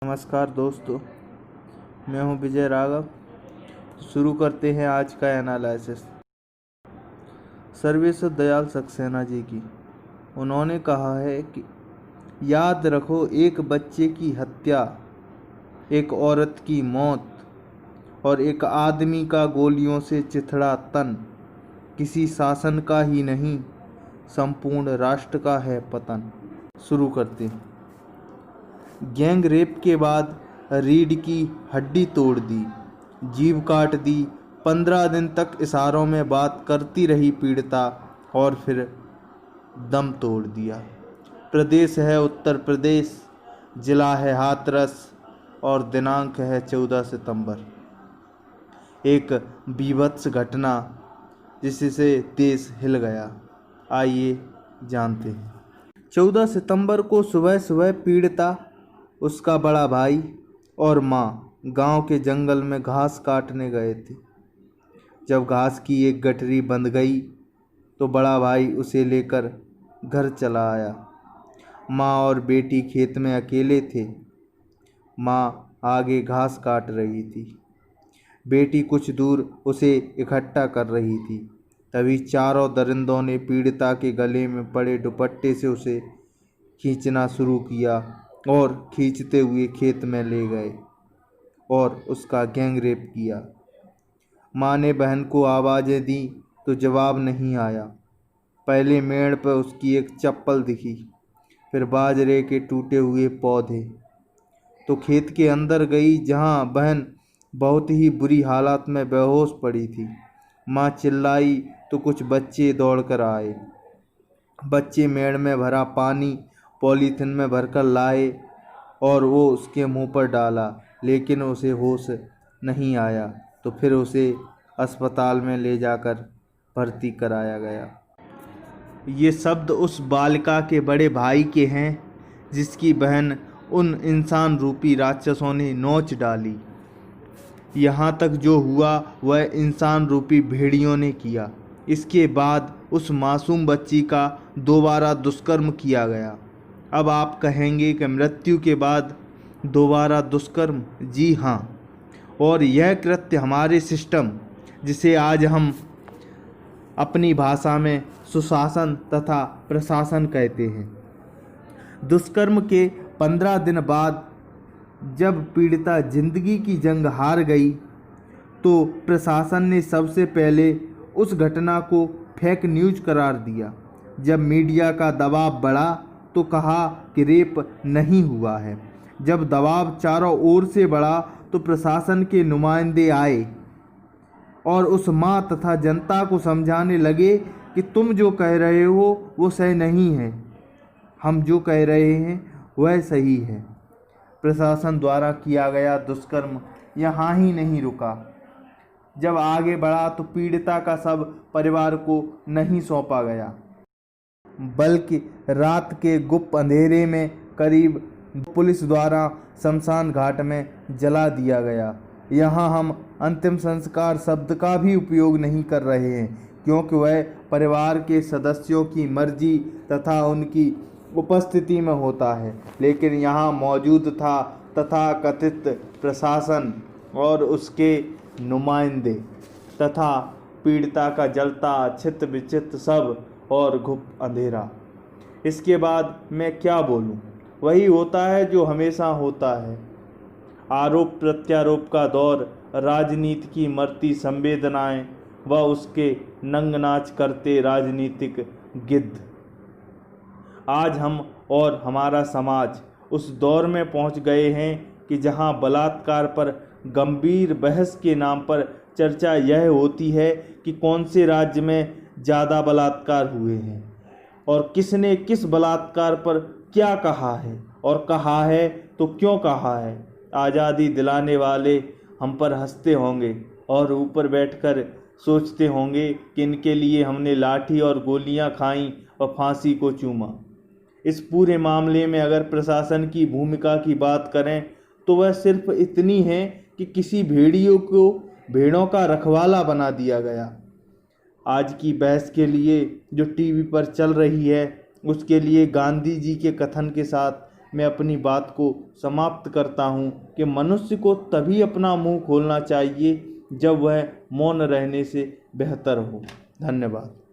नमस्कार दोस्तों, मैं हूं विजय राघव। शुरू करते हैं आज का एनालिसिस सर्वेश्वर दयाल सक्सेना जी की। उन्होंने कहा है कि याद रखो, एक बच्चे की हत्या, एक औरत की मौत और एक आदमी का गोलियों से चिथड़ा तन किसी शासन का ही नहीं, संपूर्ण राष्ट्र का है पतन। शुरू करते हैं। गैंग रेप के बाद रीढ़ की हड्डी तोड़ दी, जीभ काट दी। 15 दिन तक इशारों में बात करती रही पीड़िता और फिर दम तोड़ दिया। प्रदेश है उत्तर प्रदेश, जिला है हाथरस और दिनांक है 14 सितंबर। एक बीभत्स घटना जिससे देश हिल गया। आइए जानते हैं। 14 सितंबर को सुबह सुबह पीड़िता, उसका बड़ा भाई और माँ गांव के जंगल में घास काटने गए थे। जब घास की एक गठरी बंध गई तो बड़ा भाई उसे लेकर घर चला आया। माँ और बेटी खेत में अकेले थे। माँ आगे घास काट रही थी, बेटी कुछ दूर उसे इकट्ठा कर रही थी। तभी चारों दरिंदों ने पीड़िता के गले में पड़े दुपट्टे से उसे खींचना शुरू किया और खींचते हुए खेत में ले गए और उसका गैंग रेप किया। माँ ने बहन को आवाज़ें दी तो जवाब नहीं आया। पहले मेड़ पर उसकी एक चप्पल दिखी, फिर बाजरे के टूटे हुए पौधे। तो खेत के अंदर गई जहाँ बहन बहुत ही बुरी हालत में बेहोश पड़ी थी। माँ चिल्लाई तो कुछ बच्चे दौड़कर आए। बच्चे मेड़ में भरा पानी पॉलीथिन में भरकर लाए और वो उसके मुंह पर डाला, लेकिन उसे होश नहीं आया। तो फिर उसे अस्पताल में ले जाकर भर्ती कराया गया। ये शब्द उस बालिका के बड़े भाई के हैं जिसकी बहन उन इंसान रूपी राक्षसों ने नोच डाली। यहाँ तक जो हुआ वह इंसान रूपी भेड़ियों ने किया। इसके बाद उस मासूम बच्ची का दोबारा दुष्कर्म किया गया। अब आप कहेंगे कि मृत्यु के बाद दोबारा दुष्कर्म? जी हाँ, और यह कृत्य हमारे सिस्टम, जिसे आज हम अपनी भाषा में सुशासन तथा प्रशासन कहते हैं, दुष्कर्म के 15 दिन बाद जब पीड़िता जिंदगी की जंग हार गई तो प्रशासन ने सबसे पहले उस घटना को फेक न्यूज करार दिया। जब मीडिया का दबाव बढ़ा तो कहा कि रेप नहीं हुआ है। जब दबाव चारों ओर से बढ़ा तो प्रशासन के नुमाइंदे आए और उस माँ तथा जनता को समझाने लगे कि तुम जो कह रहे हो वो सही नहीं है, हम जो कह रहे हैं वह सही है। प्रशासन द्वारा किया गया दुष्कर्म यहाँ ही नहीं रुका। जब आगे बढ़ा तो पीड़िता का शव परिवार को नहीं सौंपा गया, बल्कि रात के गुप्त अंधेरे में करीब पुलिस द्वारा शमशान घाट में जला दिया गया। यहाँ हम अंतिम संस्कार शब्द का भी उपयोग नहीं कर रहे हैं, क्योंकि वह परिवार के सदस्यों की मर्जी तथा उनकी उपस्थिति में होता है। लेकिन यहाँ मौजूद था तथाकथित प्रशासन और उसके नुमाइंदे तथा पीड़िता का जलता चित विचित सब और गुप्त अंधेरा। इसके बाद मैं क्या बोलूं? वही होता है जो हमेशा होता है। आरोप प्रत्यारोप का दौर, राजनीति की मरती संवेदनाएं व उसके नंग नाच करते राजनीतिक गिद्ध। आज हम और हमारा समाज उस दौर में पहुंच गए हैं कि जहां बलात्कार पर गंभीर बहस के नाम पर चर्चा यह होती है कि कौन से राज्य में ज़्यादा बलात्कार हुए हैं और किसने किस बलात्कार पर क्या कहा है, और कहा है तो क्यों कहा है। आज़ादी दिलाने वाले हम पर हंसते होंगे और ऊपर बैठकर सोचते होंगे कि इनके लिए हमने लाठी और गोलियां खाईं और फांसी को चूमा। इस पूरे मामले में अगर प्रशासन की भूमिका की बात करें तो वह सिर्फ इतनी है कि किसी भेड़ों का रखवाला बना दिया गया। आज की बहस के लिए जो टीवी पर चल रही है उसके लिए गांधी जी के कथन के साथ मैं अपनी बात को समाप्त करता हूँ कि मनुष्य को तभी अपना मुंह खोलना चाहिए जब वह मौन रहने से बेहतर हो। धन्यवाद।